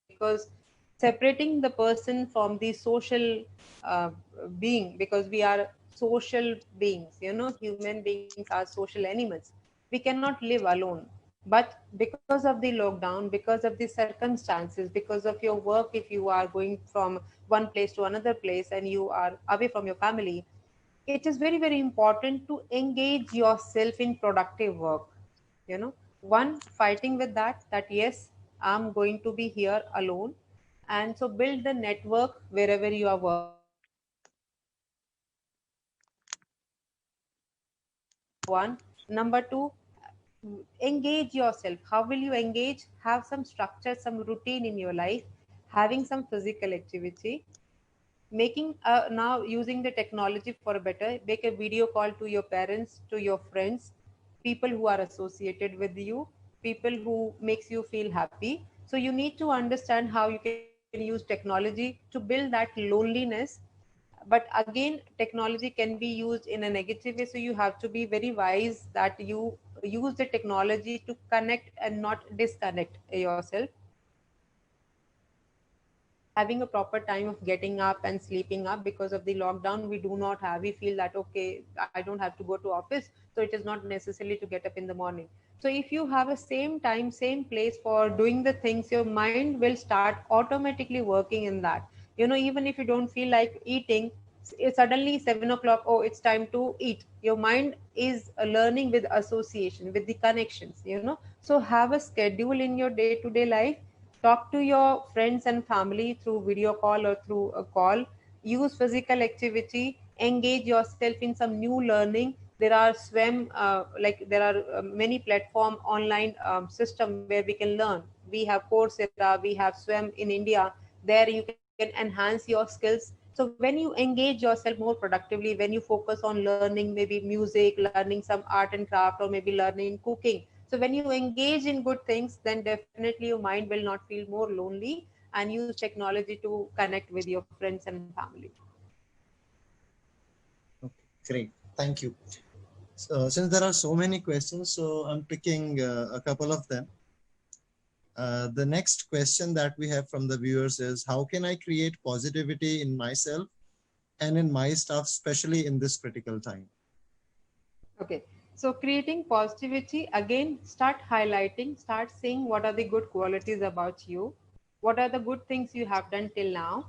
because separating the person from the social uh, being, because we are social beings. Human beings are social animals. We cannot live alone. But because of the lockdown, because of the circumstances, because of your work, if you are going from one place to another place and you are away from your family, it is very, very important to engage yourself in productive work. One, fighting with that yes, I'm going to be here alone. And so build the network wherever you are working. One. Number two, engage yourself. How will you engage? Have some structure, some routine in your life, having some physical activity, making now using the technology for a better, make a video call to your parents, to your friends, people who are associated with you, people who makes you feel happy. So you need to understand how you can use technology to build that loneliness. But again, technology can be used in a negative way, so you have to be very wise that you use the technology to connect and not disconnect yourself. Having a proper time of getting up and sleeping up. Because of the lockdown, we do not have, we feel that okay, I don't have to go to office, so it is not necessary to get up in the morning. So if you have a same time, same place for doing the things, your mind will start automatically working in that. Even if you don't feel like eating, suddenly 7 o'clock, oh, it's time to eat. Your mind is learning with association, with the connections. So have a schedule in your day to day life. Talk to your friends and family through video call or through a call. Use physical activity. Engage yourself in some new learning. There are swim like there are many platform online system where we can learn. We have Coursera, we have swim in India. There you can enhance your skills. So when you engage yourself more productively, when you focus on learning maybe music, learning some art and craft, or maybe learning cooking, so when you engage in good things, then definitely your mind will not feel more lonely, and use technology to connect with your friends and family.
Okay, great. Thank you. So, since there are so many questions, so I'm picking a couple of them. The next question that we have from the viewers is, how can I create positivity in myself and in my staff, especially in this critical time?
Okay. So creating positivity, again, start highlighting, start saying what are the good qualities about you, what are the good things you have done till now,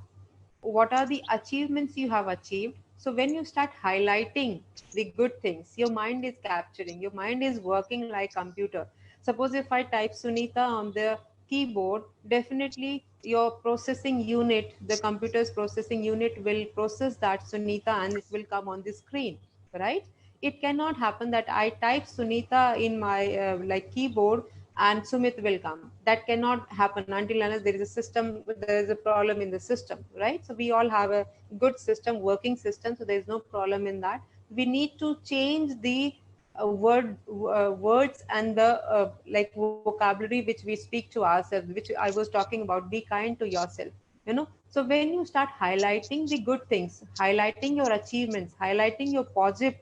what are the achievements you have achieved. So when you start highlighting the good things, your mind is capturing, your mind is working like computer. Suppose if I type Sunita on the keyboard, definitely your processing unit, the computer's processing unit will process that Sunita and it will come on the screen, right? It cannot happen that I type Sunita in my like keyboard and Sumit will come. That cannot happen until unless there is a system, there is a problem in the system, right? So we all have a good system, working system, so there is no problem in that. We need to change the words and the like vocabulary which we speak to ourselves, which I was talking about. Be kind to yourself, you know. So when you start highlighting the good things, highlighting your achievements, highlighting your positive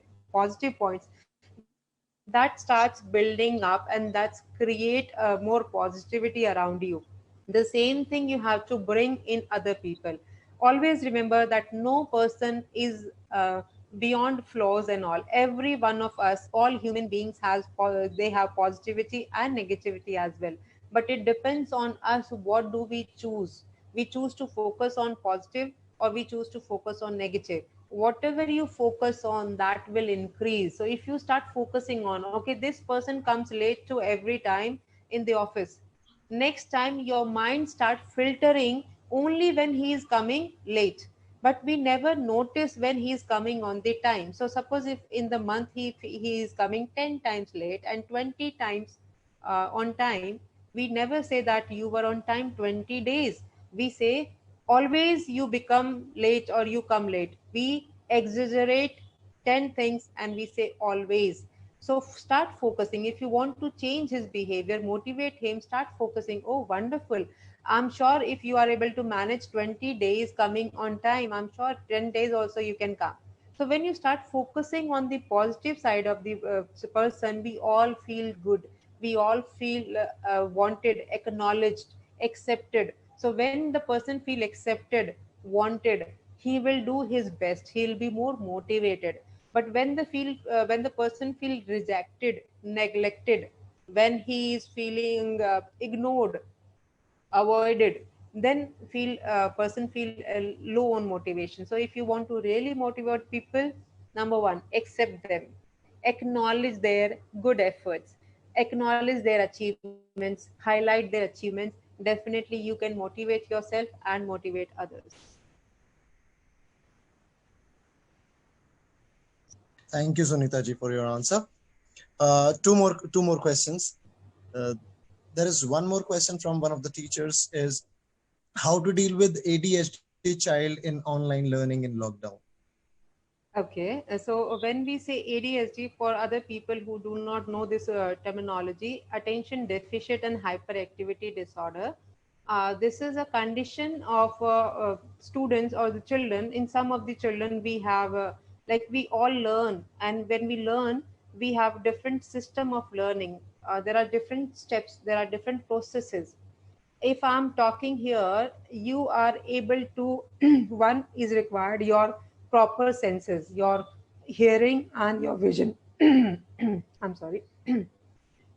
points, that starts building up, and that's create more positivity around you. The same thing you have to bring in other people. Always remember that no person is beyond flaws and all. Every one of us, all human beings they have positivity and negativity as well, but it depends on us. What do we choose? We choose to focus on positive, or we choose to focus on negative. Whatever you focus on, that will increase. So if you start focusing on, okay, this person comes late to every time in the office, next time your mind start filtering only when he is coming late, but we never notice when he is coming on the time. So suppose if in the month he is coming 10 times late and 20 times on time, we never say that you were on time 20 days. We say always you become late or you come late. We exaggerate 10 things and we say always. So start focusing. If you want to change his behavior, motivate him, start focusing. Oh, wonderful. I'm sure if you are able to manage 20 days coming on time, I'm sure 10 days also you can come. So when you start focusing on the positive side of the person, we all feel good. We all feel wanted, acknowledged, accepted. So when the person feel accepted, wanted, he will do his best. He'll be more motivated. But when the person feel rejected, neglected, when he is feeling ignored, avoided, then feel person feel low on motivation. So if you want to really motivate people, number one, accept them, acknowledge their good efforts, acknowledge their achievements, highlight their achievements. Definitely you can motivate yourself and motivate others.
Thank you, Sunita ji, for your answer. Two more questions. Uh, there is one more question from one of the teachers: is how to deal with ADHD child in online learning in lockdown?
Okay, so when we say ADHD, for other people who do not know this terminology, attention deficit and hyperactivity disorder, this is a condition of students or the children. In some of the children, we have like we all learn, and when we learn, we have different system of learning. There are different steps, there are different processes. If I'm talking here, you are able to one is required your proper senses, your hearing and your vision. I'm sorry,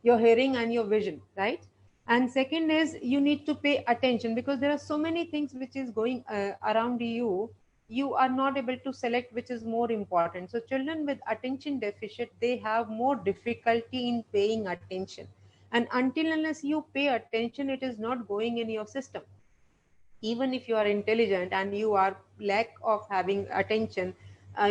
your hearing and your vision, right? And second is you need to pay attention, because there are so many things which is going around you. You are not able to select which is more important. So children with attention deficit, they have more difficulty in paying attention, and until unless you pay attention, it is not going in your system. Even if you are intelligent and you are lack of having attention,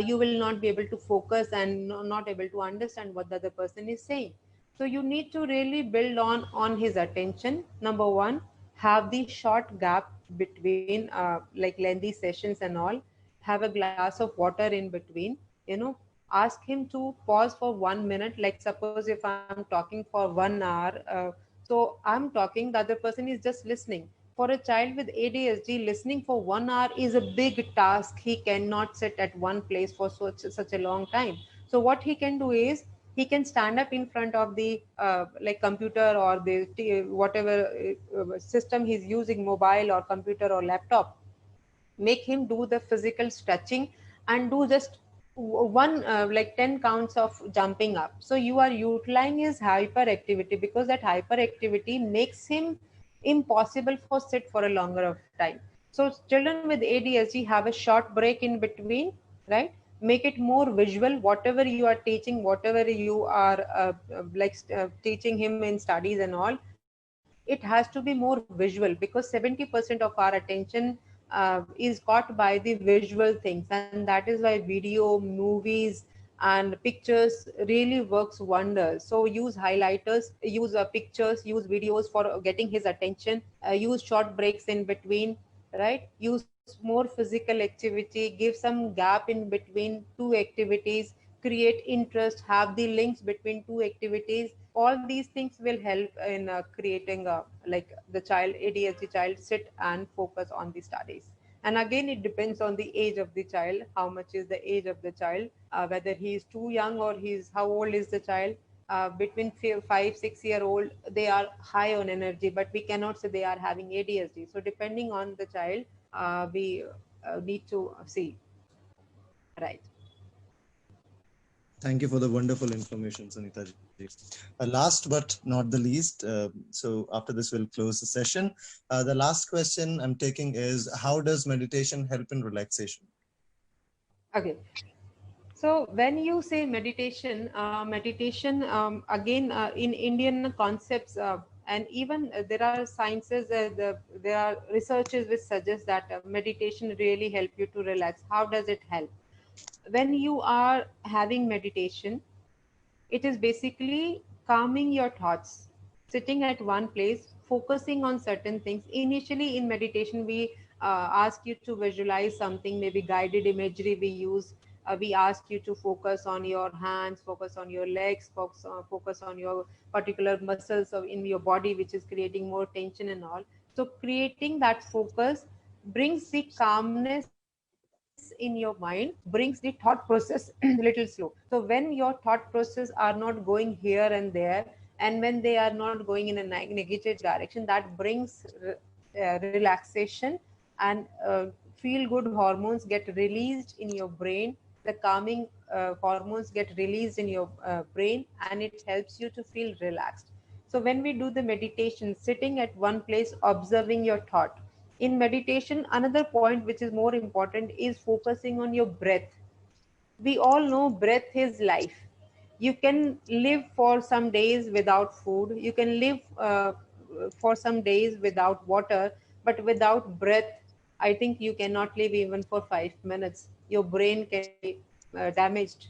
you will not be able to focus and not able to understand what the other person is saying. So you need to really build on his attention. Number one, have the short gap between like lengthy sessions and all. Have a glass of water in between, you know. Ask him to pause for 1 minute. Like suppose if I'm talking for 1 hour, so I'm talking, the other person is just listening. For a child with ADHD, listening for 1 hour is a big task. He cannot sit at one place for such a long time. So what he can do is he can stand up in front of the like computer or the whatever system he's using, mobile or computer or laptop. Make him do the physical stretching and do just one like 10 counts of jumping up. So you are utilizing his hyperactivity, because that hyperactivity makes him impossible for sit for a longer of time. So children with ADHD have a short break in between, right? Make it more visual. Whatever you are teaching, whatever you are teaching him in studies and all, it has to be more visual, because 70% of our attention is caught by the visual things, and that is why video, movies and pictures really works wonders. So use highlighters, use pictures, use videos for getting his attention. Use short breaks in between, right? Use more physical activity, give some gap in between two activities, create interest, have the links between two activities. All these things will help in creating like the child, ADHD child, sit and focus on the studies. And again, it depends on the age of the child. How much is the age of the child, whether he is too young or he's how old is the child. Between 5 6 year old, they are high on energy, but we cannot say they are having ADHD. So depending on the child, we need to see, right?
Thank you for the wonderful information, Sunita ji. Last but not the least, so after this we'll close the session. The last question I'm taking is, how does meditation help in relaxation?
Okay. So when you say meditation, meditation again in Indian concepts, and even there are sciences, there are researches which suggest that meditation really help you to relax. How does it help? When you are having meditation, it is basically calming your thoughts, sitting at one place, focusing on certain things. Initially, in meditation, we ask you to visualize something, maybe guided imagery we use. We ask you to focus on your hands, focus on your legs, focus on your particular muscles in your body, which is creating more tension and all. So, creating that focus brings the calmness in your mind, brings the thought process little slow. So when your thought process are not going here and there, and when they are not going in a negative direction, that brings relaxation, and feel good hormones get released in your brain. The calming hormones get released in your brain, and it helps you to feel relaxed. So when we do the meditation, sitting at one place, observing your thought. In meditation, another point which is more important is focusing on your breath. We all know breath is life. You can live for some days without food, you can live for some days without water, but without breath, I think you cannot live even for 5 minutes. Your brain can be damaged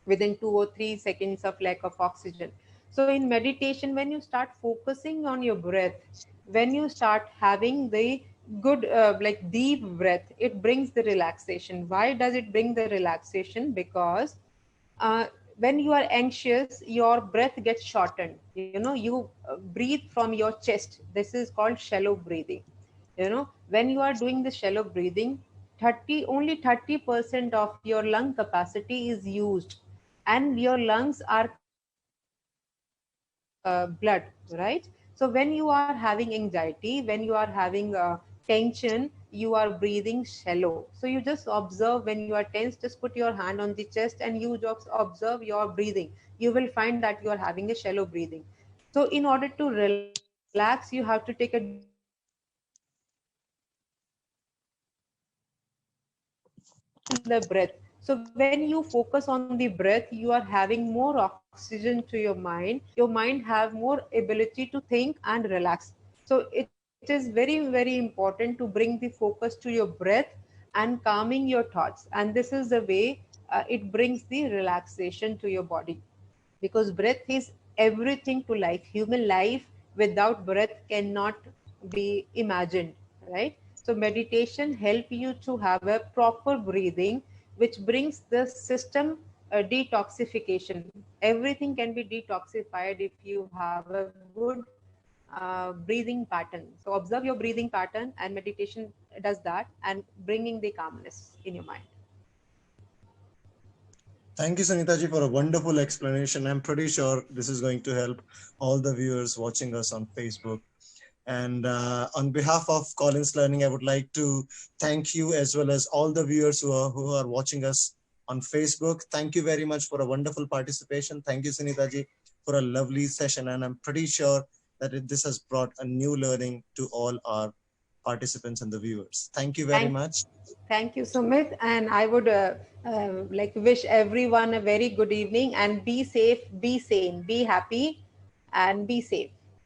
within 2 or 3 seconds of lack of oxygen. So in meditation, when you start focusing on your breath, when you start having the good like deep breath, it brings the relaxation. Why does it bring the relaxation? Because uh, when you are anxious, your breath gets shortened. You know, you breathe from your chest. This is called shallow breathing. You know, when you are doing the shallow breathing, 30% of your lung capacity is used, and your lungs are carrying blood, right? So when you are having anxiety, when you are having tension, you are breathing shallow. So you just observe when you are tense, just put your hand on the chest and you just observe your breathing. You will find that you are having a shallow breathing. So in order to relax, you have to take a deep breath. So when you focus on the breath, you are having more oxygen to your mind. When you focus on the breath, you are having more oxygen to your mind. Your mind have more ability to think and relax. So it is very, very important to bring the focus to your breath, and and calming your thoughts. And this is the way it brings the relaxation to your body, because breath is everything to life. Human life without breath cannot be imagined, right? So meditation help you to have a proper breathing, which brings the system detoxification. Everything can be detoxified if you have a good breathing pattern. So observe your breathing pattern, and meditation does that, and bringing the calmness in your mind.
Thank you, Sanita ji, for a wonderful explanation. I'm pretty sure this is going to help all the viewers watching us on Facebook. And on behalf of Collins Learning, I would like to thank you as well as all the viewers who are watching us on Facebook. Thank you very much for a wonderful participation. Thank you, Sunita ji, for a lovely session. And I'm pretty sure that this has brought a new learning to all our participants and the viewers. Thank you very much.
Thank you, Sumit. And I would like wish everyone a very good evening, and be safe, be sane, be happy, and be safe.